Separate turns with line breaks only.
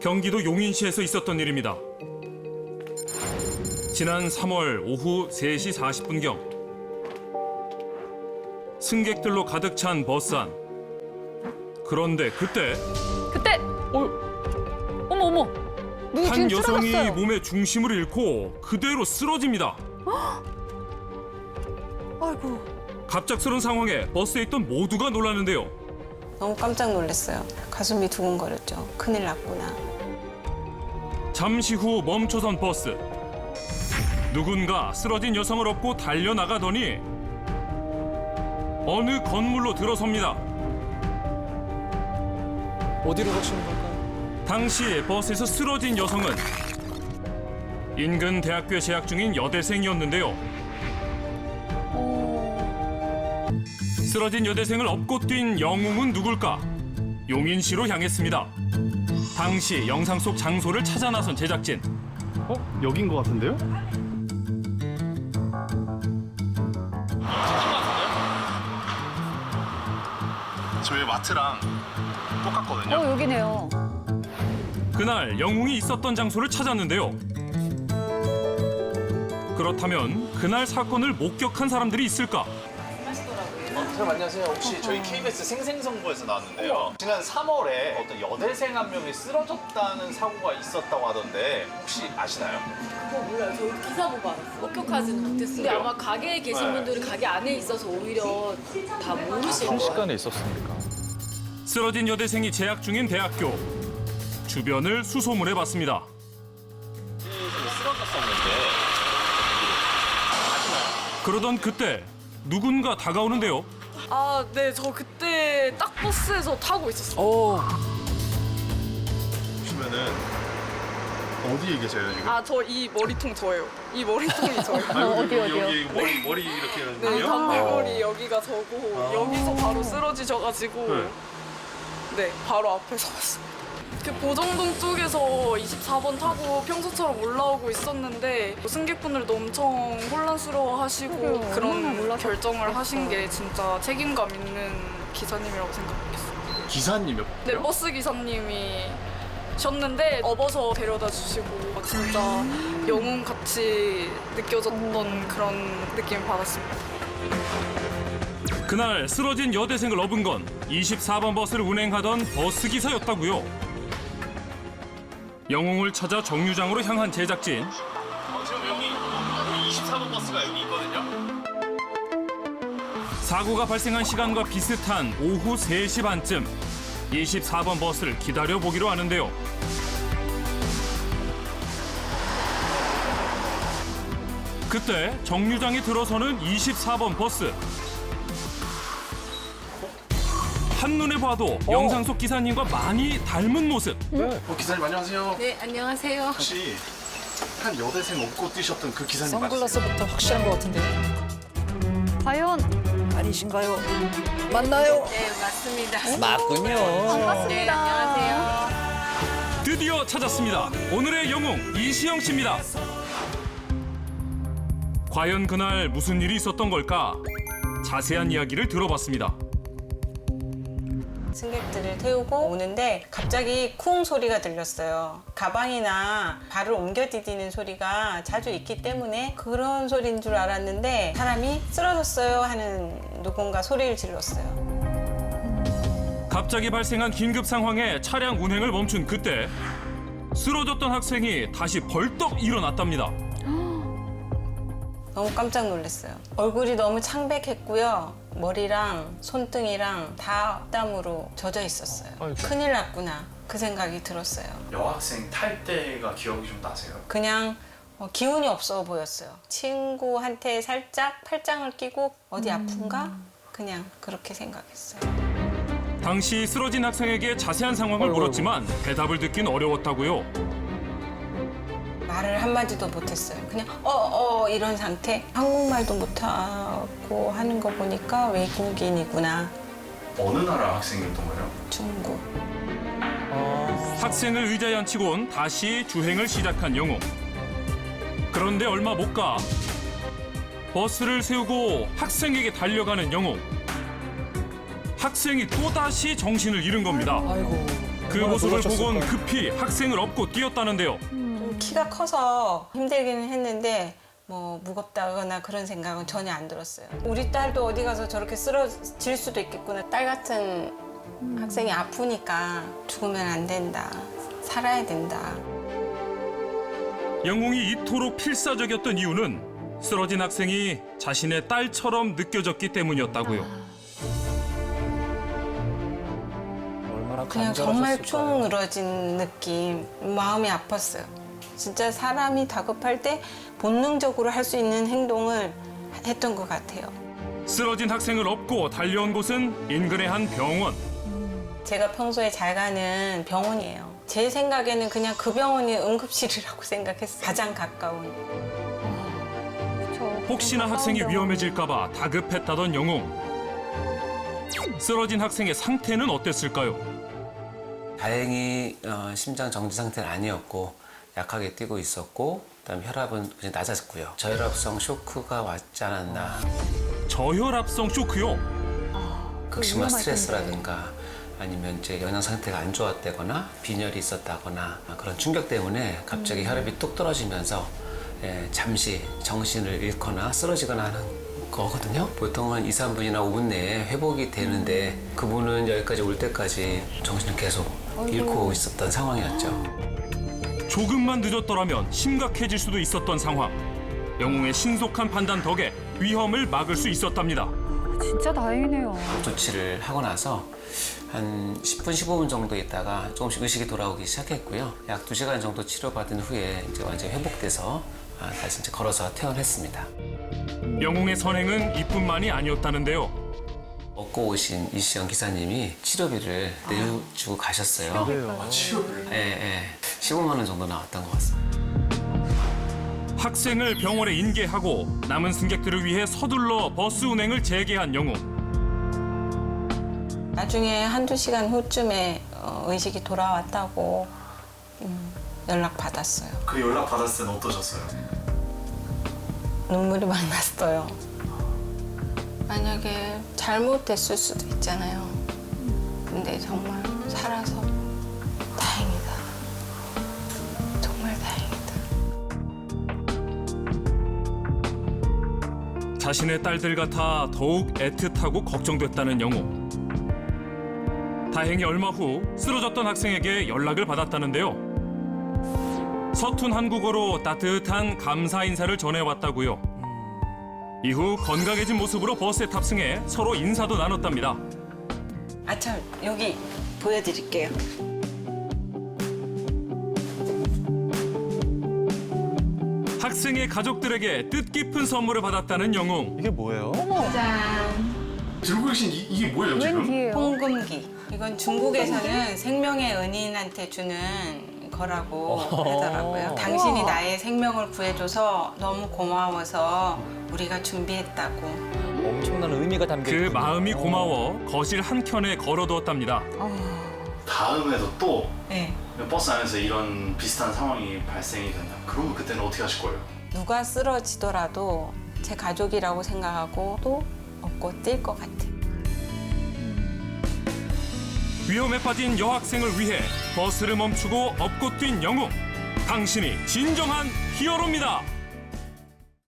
경기도 용인시에서 있었던 일입니다. 지난 3월 오후 3시 40분경 승객들로 가득 찬 버스 안. 그런데 그때
어머. 누구
한
지금
여성이
쓰러졌어요.
몸의 중심을 잃고 그대로 쓰러집니다.
아이고.
갑작스런 상황에 버스에 있던 모두가 놀랐는데요.
너무 깜짝 놀랐어요. 가슴이 두근거렸죠. 큰일 났구나.
잠시 후 멈춰선 버스. 누군가 쓰러진 여성을 업고 달려나가더니 어느 건물로 들어섭니다.
어디로 가시는 걸까요?
당시 버스에서 쓰러진 여성은 인근 대학교에 재학 중인 여대생이었는데요. 쓰러진 여대생을 업고 뛴 영웅은 누굴까? 용인시로 향했습니다. 당시 영상 속 장소를 찾아 나선 제작진.
여긴 것 같은데요? 저희 마트랑 똑같거든요.
여기네요.
그날 영웅이 있었던 장소를 찾았는데요. 그렇다면 그날 사건을 목격한 사람들이 있을까?
선생님 안녕하세요. 혹시 저희 KBS 생생정보에서 나왔는데요. 지난 3월에 어떤 여대생 한 명이 쓰러졌다는 사고가 있었다고 하던데 혹시 아시나요?
그거 몰라요. 저 기사 보고 알았어요. 목격하지는 못했어요. 근데 아마 가게에 계신 분들은 가게 안에 있어서 오히려 다 모르실 거예요.
순식간에 있었으니까.
쓰러진 여대생이 재학 중인 대학교. 주변을 수소문해봤습니다. 그러던 그때 누군가 다가오는데요.
아, 네, 저 그때 딱 버스에서 타고 있었어요.
보시면은 어디에 계세요 지금?
아, 저 이 머리통 저예요. 이 머리통이 저예요.
어디요?
여기 머리 이렇게
네,
하는군요.
단대머리 여기가 저고 여기서 바로 쓰러지셔가지고 네, 바로 앞에서 왔어요. 그 보정동 쪽에서 24번 타고 평소처럼 올라오고 있었는데 승객분들도 엄청 혼란스러워하시고 그런 결정을 하신 게 진짜 책임감 있는 기사님이라고 생각했어요.
기사님이요?
네, 버스 기사님이 셨는데 업어서 데려다 주시고 진짜 영웅같이 느껴졌던 그런 느낌을 받았습니다.
그날 쓰러진 여대생을 업은 건 24번 버스를 운행하던 버스 기사였다고요. 영웅을 찾아 정류장으로 향한 제작진.
지금 여기 24번 버스가 여기 있거든요.
사고가 발생한 시간과 비슷한 오후 3시 반쯤 24번 버스를 기다려보기로 하는데요. 그때 정류장에 들어서는 24번 버스. 한눈에 봐도 영상 속 기사님과 많이 닮은 모습.
기사님 안녕하세요.
네, 안녕하세요.
혹시 한 여대생 업고 뛰셨던 그 기사님
선글라스부터 확실한 것 같은데.
과연
아니신가요? 맞나요?
네, 맞습니다.
맞군요.
네, 안녕하세요.
드디어 찾았습니다. 오늘의 영웅 이시영 씨입니다. 과연 그날 무슨 일이 있었던 걸까? 자세한 이야기를 들어봤습니다.
승객들을 태우고 오는데 갑자기 쿵 소리가 들렸어요. 가방이나 발을 옮겨 디디는 소리가 자주 있기 때문에 그런 소리인 줄 알았는데 사람이 쓰러졌어요 하는 누군가 소리를 질렀어요.
갑자기 발생한 긴급 상황에 차량 운행을 멈춘 그때 쓰러졌던 학생이 다시 벌떡 일어났답니다.
너무 깜짝 놀랐어요. 얼굴이 너무 창백했고요. 머리랑 손등이랑 다 땀으로 젖어 있었어요. 큰일 났구나. 그 생각이 들었어요.
여학생 탈 때가 기억이 좀 나세요?
그냥 기운이 없어 보였어요. 친구한테 살짝 팔짱을 끼고 어디 아픈가? 그냥 그렇게 생각했어요.
당시 쓰러진 학생에게 자세한 상황을 물었지만 대답을 듣긴 어려웠다고요.
말을 한마디도 못했어요. 그냥 이런 상태. 한국말도 못하고 하는 거 보니까 외국인이구나.
어느 나라 학생이었던 거예요?
중국.
학생을 의자에 앉히곤 다시 주행을 시작한 영웅. 그런데 얼마 못 가 버스를 세우고 학생에게 달려가는 영웅. 학생이 또다시 정신을 잃은 겁니다.
아이고.
그 모습을
놀라셨을
보곤
거예요.
급히 학생을 업고 뛰었다는데요.
좀 키가 커서 힘들기는 했는데 뭐 무겁다거나 그런 생각은 전혀 안 들었어요. 우리 딸도 어디 가서 저렇게 쓰러질 수도 있겠구나. 딸 같은 학생이 아프니까 죽으면 안 된다. 살아야 된다.
영웅이 이토록 필사적이었던 이유는 쓰러진 학생이 자신의 딸처럼 느껴졌기 때문이었다고요.
얼마나
그냥 정말
간절하셨을까요?
쭉 늘어진 느낌. 마음이 아팠어요. 진짜 사람이 다급할 때 본능적으로 할 수 있는 행동을 했던 것 같아요.
쓰러진 학생을 업고 달려온 곳은 인근의 한 병원.
제가 평소에 잘 가는 병원이에요. 제 생각에는 그냥 그 병원이 응급실이라고 생각했어요. 가장 가까운.
혹시나 학생이 위험해질까 봐 다급했다던 영웅. 쓰러진 학생의 상태는 어땠을까요?
다행히 심장 정지 상태는 아니었고 약하게 뛰고 있었고 그다음에 혈압은 굉장히 낮았고요. 저혈압성 쇼크가 왔지 않았나.
저혈압성 쇼크요.
극심한 스트레스라든가 아니면 이제 영양 상태가 안 좋았다거나 빈혈이 있었다거나 그런 충격 때문에 갑자기 혈압이 뚝 떨어지면서 잠시 정신을 잃거나 쓰러지거나 하는 거거든요. 보통 한 2, 3분이나 5분 내에 회복이 되는데 그분은 여기까지 올 때까지 정신을 계속 잃고 있었던 상황이었죠.
조금만 늦었더라면 심각해질 수도 있었던 상황. 영웅의 신속한 판단 덕에 위험을 막을 수 있었답니다.
진짜 다행이네요.
조치를 하고 나서 한 10분, 15분 정도 있다가 조금씩 의식이 돌아오기 시작했고요. 약 2시간 정도 치료받은 후에 이제 완전히 회복돼서 다시 이제 걸어서 퇴원했습니다.
영웅의 선행은 이뿐만이 아니었다는데요.
얻고 오신 이시영 기사님이 치료비를 내주고 가셨어요.
치료를.
예. 15만 원 정도 나왔던 것 같습니다.
학생을 병원에 인계하고 남은 승객들을 위해 서둘러 버스 운행을 재개한 영웅.
나중에 한두 시간 후쯤에 의식이 돌아왔다고 연락 받았어요.
그 연락 받았을 때는 어떠셨어요?
눈물이 막 났어요. 만약에 잘못됐을 수도 있잖아요. 근데 정말 살아서 다행이다. 정말 다행이다.
자신의 딸들 같아 더욱 애틋하고 걱정됐다는 영웅. 다행히 얼마 후 쓰러졌던 학생에게 연락을 받았다는데요. 서툰 한국어로 따뜻한 감사 인사를 전해왔다고요. 이후 건강해진 모습으로 버스에 탑승해 서로 인사도 나눴답니다.
참 여기 보여드릴게요.
학생의 가족들에게 뜻깊은 선물을 받았다는 영웅.
이게 뭐예요?
들고 계신 이게 뭐예요
웬기예요?
홍금기. 이건 중국에서는 생명의 은인한테 주는 거라고 하더라고요. 당신이 나의 생명을 구해줘서 너무 고마워서 우리가 준비했다고.
엄청난 의미가 담겨
그
있군요.
마음이 고마워 거실 한켠에 걸어두었답니다.
다음에도 또
네.
버스 안에서 이런 비슷한 상황이 발생이 된다. 그러면 그때는 어떻게 하실 거예요?
누가 쓰러지더라도 제 가족이라고 생각하고 또 업고 뛸 것 같아요.
위험에 빠진 여학생을 위해 버스를 멈추고 업고 뛴 영웅. 당신이 진정한 히어로입니다.